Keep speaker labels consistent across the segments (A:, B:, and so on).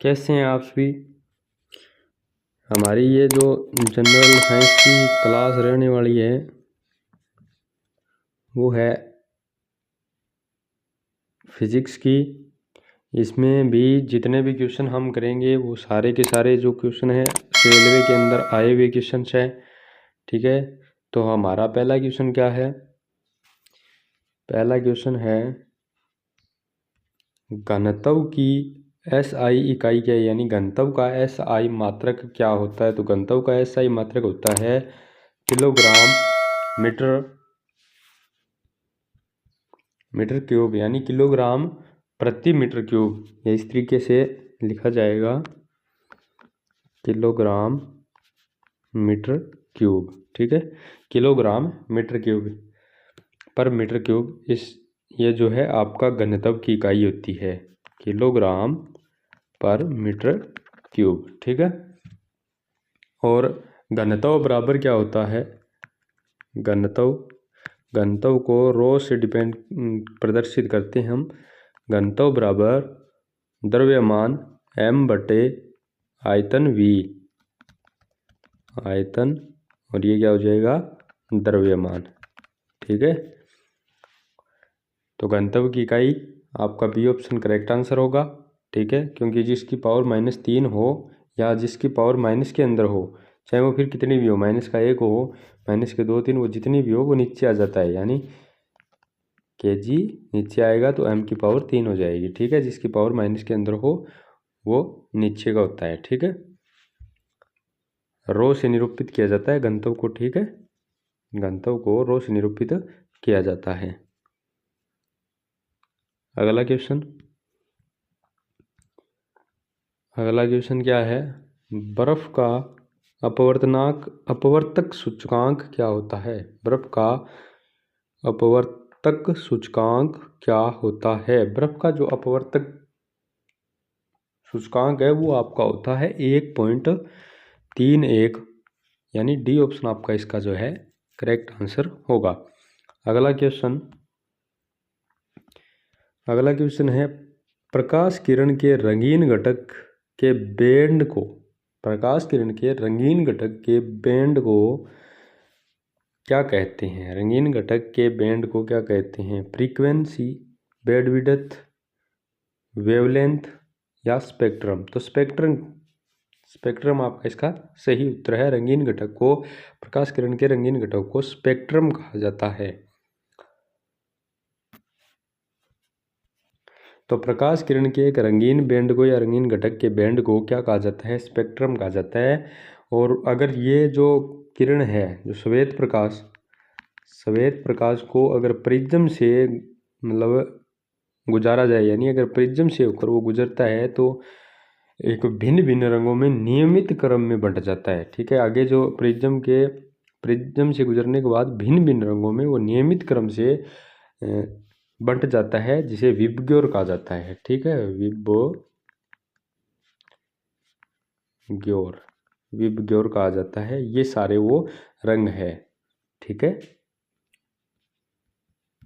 A: कैसे हैं आप सभी। हमारी ये जो जनरल साइंस की क्लास रहने वाली है वो है फिज़िक्स की। इसमें भी जितने भी क्वेश्चन हम करेंगे वो सारे के सारे जो क्वेश्चन हैं रेलवे के अंदर आए हुए क्वेश्चन हैं। ठीक है, तो हमारा पहला क्वेश्चन क्या है? पहला क्वेश्चन है घनत्व की SI इकाई क्या है, यानी घनत्व का SI मात्रक क्या होता है। तो घनत्व का SI मात्रक होता है किलोग्राम मीटर क्यूब, यानी किलोग्राम प्रति मीटर क्यूब। या इस तरीके से लिखा जाएगा किलोग्राम मीटर क्यूब। ठीक है, किलोग्राम मीटर क्यूब पर मीटर क्यूब। ये जो है आपका घनत्व की इकाई होती है किलोग्राम पर मीटर क्यूब। ठीक है, और घनत्व बराबर क्या होता है? घनत्व को रो से प्रदर्शित करते हैं हम। घनत्व बराबर द्रव्यमान m/आयतन v, आयतन, और ये क्या हो जाएगा? द्रव्यमान। ठीक है, तो घनत्व की इकाई आपका बी ऑप्शन करेक्ट आंसर होगा। ठीक है, क्योंकि जिसकी पावर -3 हो या जिसकी पावर माइनस के अंदर हो, चाहे वो फिर कितनी भी हो, -1 हो, -2 3, वो जितनी भी हो वो नीचे आ जाता है, यानी kg नीचे आएगा तो m की पावर 3 हो जाएगी। ठीक है, जिसकी पावर माइनस के अंदर हो वो नीचे का होता है। ठीक है, रो से निरूपित किया जाता है घनत्व को। ठीक है, घनत्व को रो से निरूपित किया जाता है। अगला क्वेश्चन क्या है? बर्फ का अपवर्तक सूचकांक क्या होता है? बर्फ का अपवर्तक सूचकांक क्या होता है? बर्फ का जो अपवर्तक सूचकांक है वो आपका होता है 1.31, यानी डी ऑप्शन आपका इसका जो है करेक्ट आंसर होगा। अगला क्वेश्चन है प्रकाश किरण के रंगीन घटक के बैंड को, प्रकाश किरण के रंगीन घटक के बैंड को क्या कहते हैं? रंगीन घटक के बैंड को क्या कहते हैं? फ्रीक्वेंसी, बैंडविड्थ, वेवलेंथ या स्पेक्ट्रम? तो स्पेक्ट्रम आपका इसका सही उत्तर है। रंगीन घटक को, प्रकाश किरण के रंगीन घटक को स्पेक्ट्रम कहा जाता है। तो प्रकाश किरण के एक रंगीन बैंड को या रंगीन घटक के बैंड को क्या कहा जाता है? स्पेक्ट्रम कहा जाता है। और अगर ये जो किरण है, जो श्वेत प्रकाश को अगर प्रिज्म से मतलब गुजारा जाए, यानी अगर प्रिज्म से होकर वो गुजरता है तो एक भिन्न भिन्न रंगों में नियमित क्रम में बंट जाता है। ठीक है, आगे जो प्रिज्म से गुजरने के बाद भिन्न भिन्न रंगों में वो नियमित क्रम से बंट जाता है, जिसे विबग्योर कहा जाता है। ठीक है, विबग्योर कहा जाता है। ये सारे वो रंग है। ठीक है,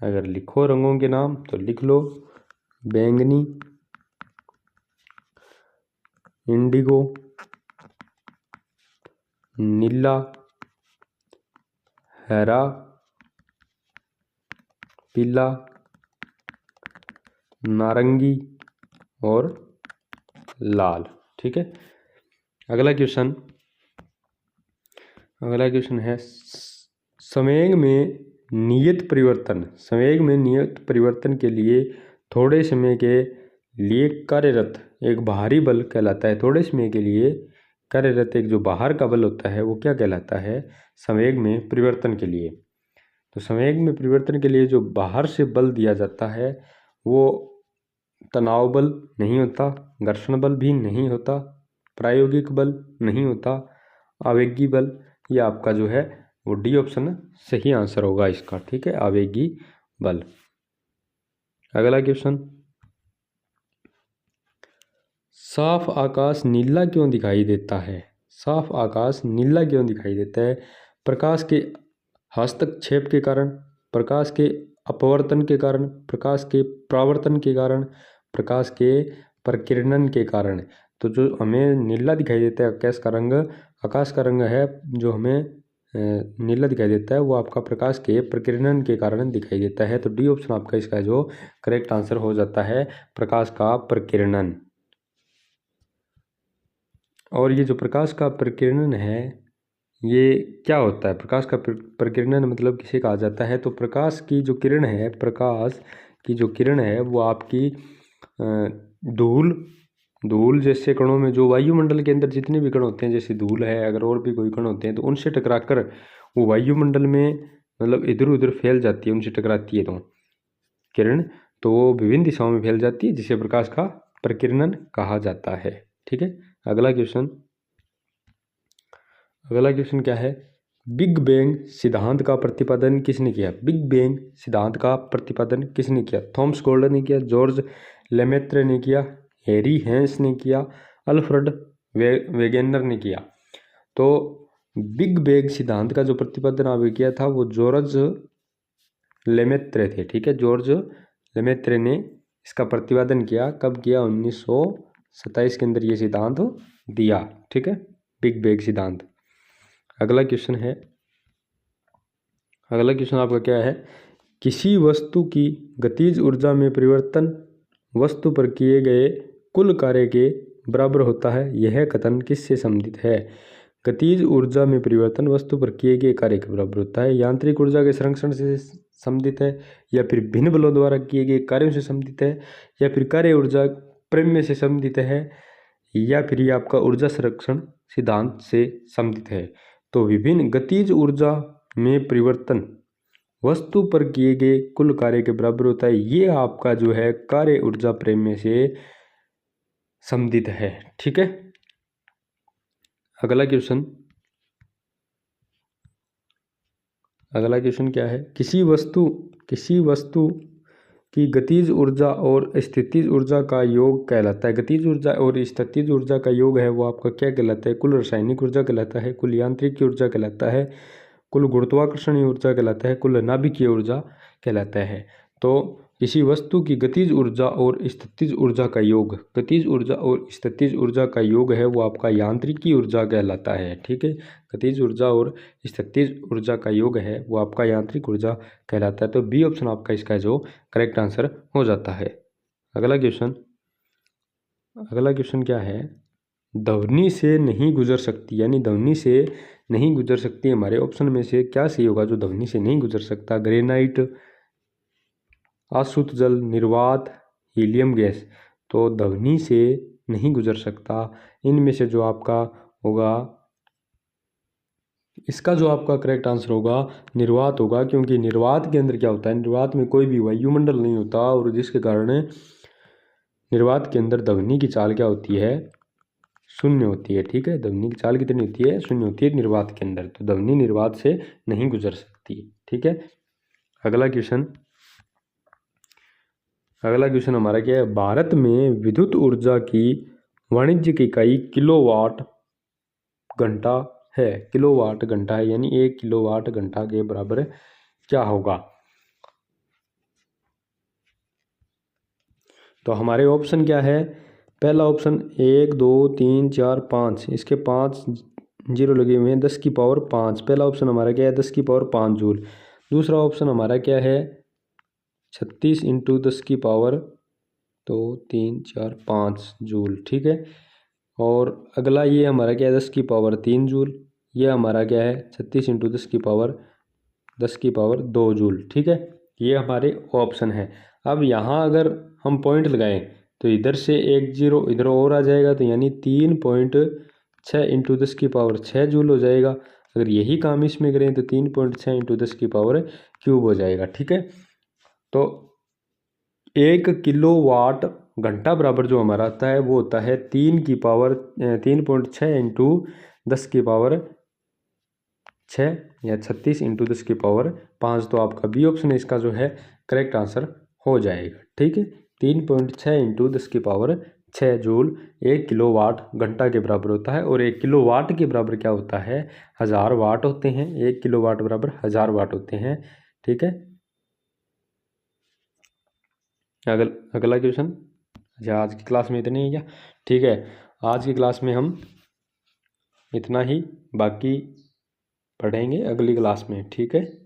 A: अगर लिखो रंगों के नाम तो लिख लो बैंगनी, इंडिगो, नीला, हरा, पीला, नारंगी और लाल। ठीक है, अगला क्वेश्चन है संवेग में नियत परिवर्तन के लिए थोड़े समय के लिए कार्यरत एक बाहरी बल कहलाता है। थोड़े समय के लिए कार्यरत एक जो बाहर का बल होता है वो क्या कहलाता है? संवेग में परिवर्तन के लिए। तो संवेग में परिवर्तन के लिए जो बाहर से बल दिया जाता है वो तनाव बल नहीं होता, घर्षण बल भी नहीं होता, प्रायोगिक बल नहीं होता, आवेगी बल। ये आपका जो है वो डी ऑप्शन सही आंसर होगा इसका। ठीक है, आवेगी बल। अगला क्वेश्चन, साफ आकाश नीला क्यों दिखाई देता है? साफ आकाश नीला क्यों दिखाई देता है? प्रकाश के हस्तक्षेप के कारण, प्रकाश के अपवर्तन के कारण, प्रकाश के परावर्तन के कारण, प्रकाश के प्रकीर्णन के कारण। तो जो हमें नीला दिखाई देता है आकाश का रंग है जो हमें नीला दिखाई देता है वो आपका प्रकाश के प्रकीर्णन के कारण दिखाई देता है। तो डी ऑप्शन आपका इसका जो करेक्ट आंसर हो जाता है, प्रकाश का प्रकीर्णन। और ये जो प्रकाश का प्रकीर्णन है ये क्या होता है? प्रकाश का प्रकीर्णन मतलब किसे कहा जाता है? तो प्रकाश की जो किरण है, प्रकाश की जो किरण है वो आपकी धूल जैसे कणों में, जो वायुमंडल के अंदर जितने भी कण होते हैं, जैसे धूल है, अगर और भी कोई कण होते हैं, तो उनसे टकराकर वो वायुमंडल में मतलब इधर उधर फैल जाती है, उनसे टकराती है तो किरण, तो वो विभिन्न दिशाओं में फैल जाती है, जिसे प्रकाश का प्रकीर्णन कहा जाता है। ठीक है। अगला क्वेश्चन क्या है? बिग बैंग सिद्धांत का प्रतिपादन किसने किया? बिग बैंग सिद्धांत का प्रतिपादन किसने किया? थॉमस गोल्डन ने किया, जॉर्ज लेमेत्र ने किया, हैरी हेंस ने किया, अल्फ्रेड वेगेनर ने किया। तो बिग बैंग सिद्धांत का जो प्रतिपादन आपने किया था वो जॉर्ज लेमेत्र थे। ठीक है, जॉर्ज लेमेत्र ने इसका प्रतिपादन किया। कब किया? 1927 के अंदर ये सिद्धांत दिया। ठीक है, बिग बैंग सिद्धांत। अगला क्वेश्चन आपका क्या है? किसी वस्तु की गतिज ऊर्जा में परिवर्तन वस्तु पर किए गए कुल कार्य के बराबर होता है, यह कथन किससे संबंधित है? गतिज ऊर्जा में परिवर्तन वस्तु पर किए गए कार्य के बराबर होता है, यांत्रिक ऊर्जा के संरक्षण से संबंधित है, या फिर भिन्न बलों द्वारा किए गए कार्यों से संबंधित है, या फिर कार्य ऊर्जा प्रेम्य से संबंधित है, या फिर ये आपका ऊर्जा संरक्षण सिद्धांत से संबंधित है। तो विभिन्न गतिज ऊर्जा में परिवर्तन वस्तु पर किए गए कुल कार्य के बराबर होता है, ये आपका जो है कार्य ऊर्जा प्रेम्य से संबंधित है। ठीक है। अगला क्वेश्चन क्या है? किसी वस्तु की गतिज ऊर्जा और स्थितिज ऊर्जा का योग कहलाता है। गतिज ऊर्जा और स्थितिज ऊर्जा का योग है वो आपका क्या कहलाता है? कुल रासायनिक ऊर्जा कहलाता है, कुल यांत्रिक ऊर्जा कहलाता है, कुल गुरुत्वाकर्षणीय ऊर्जा कहलाता है, कुल नाभिकीय ऊर्जा कहलाता है। तो किसी वस्तु की गतिज ऊर्जा और स्थितिज ऊर्जा का योग, गतिज ऊर्जा और स्थितिज ऊर्जा का योग है वो आपका यांत्रिकी ऊर्जा कहलाता है। ठीक है, गतिज ऊर्जा और स्थितिज ऊर्जा का योग है वो आपका यांत्रिक ऊर्जा कहलाता है। तो बी ऑप्शन आपका इसका जो करेक्ट आंसर हो जाता है। अगला क्वेश्चन क्या है? ध्वनि से नहीं गुजर सकती, यानी ध्वनि से नहीं गुजर सकती, हमारे ऑप्शन में से क्या सही होगा जो ध्वनि से नहीं गुजर सकता? ग्रेनाइट, अशुद्ध जल, निर्वात, हीलियम गैस। तो ध्वनि से नहीं गुजर सकता, इनमें से जो आपका होगा, इसका जो आपका करेक्ट आंसर होगा निर्वात होगा, क्योंकि निर्वात के अंदर क्या होता है? निर्वात में कोई भी वायुमंडल नहीं होता, और जिसके कारण निर्वात के अंदर ध्वनि की चाल क्या होती है? शून्य होती है। ठीक है, ध्वनि की चाल कितनी होती है? शून्य होती है निर्वात के अंदर। तो ध्वनि निर्वात से नहीं गुजर सकती। ठीक है। अगला क्वेश्चन हमारा क्या है? भारत में विद्युत ऊर्जा की वाणिज्यिक इकाई किलोवाट घंटा है। किलोवाट घंटा है, यानी 1 किलोवाट घंटा के बराबर क्या होगा? तो हमारे ऑप्शन क्या है? पहला ऑप्शन 1 2 3 4 5, इसके 5 जीरो लगे हुए हैं, 10 की पावर 5। पहला ऑप्शन हमारा क्या है? 10 की पावर 5 जूल। दूसरा ऑप्शन हमारा क्या है? 36 इंटू 10 की पावर 2 3 4 5 जूल। ठीक है। और अगला ये हमारा क्या है? 10 की पावर 3 जूल। ये हमारा क्या है? 36 इंटू 10 की पावर 2 जूल। ठीक है, ये हमारे ऑप्शन है। अब यहाँ अगर हम पॉइंट लगाएं तो इधर से 1 जीरो इधर और आ जाएगा, तो यानी 3.6 इंटू 10 की पावर 6 जूल हो जाएगा। अगर यही काम इसमें करें तो 3.6 इंटू 10 की पावर क्यूब हो जाएगा। ठीक है, तो 1 किलोवाट घंटा बराबर जो हमारा आता है वो होता है 3.6 इंटू 10 की पावर 6 या 36 इंटू 10 की पावर 5। तो आपका बी ऑप्शन है इसका जो है करेक्ट आंसर हो जाएगा। ठीक है, 3.6 इंटू 10 की पावर 6 जूल 1 किलोवाट घंटा के बराबर होता है। और 1 किलोवाट के बराबर क्या होता है? 1000 वाट होते हैं। 1 किलोवाट बराबर 1000 वाट होते हैं। ठीक है, अगला क्वेश्चन। अच्छा, आज की क्लास में इतने ही क्या? ठीक है, आज की क्लास में हम इतना ही, बाकी पढ़ेंगे अगली क्लास में, ठीक है।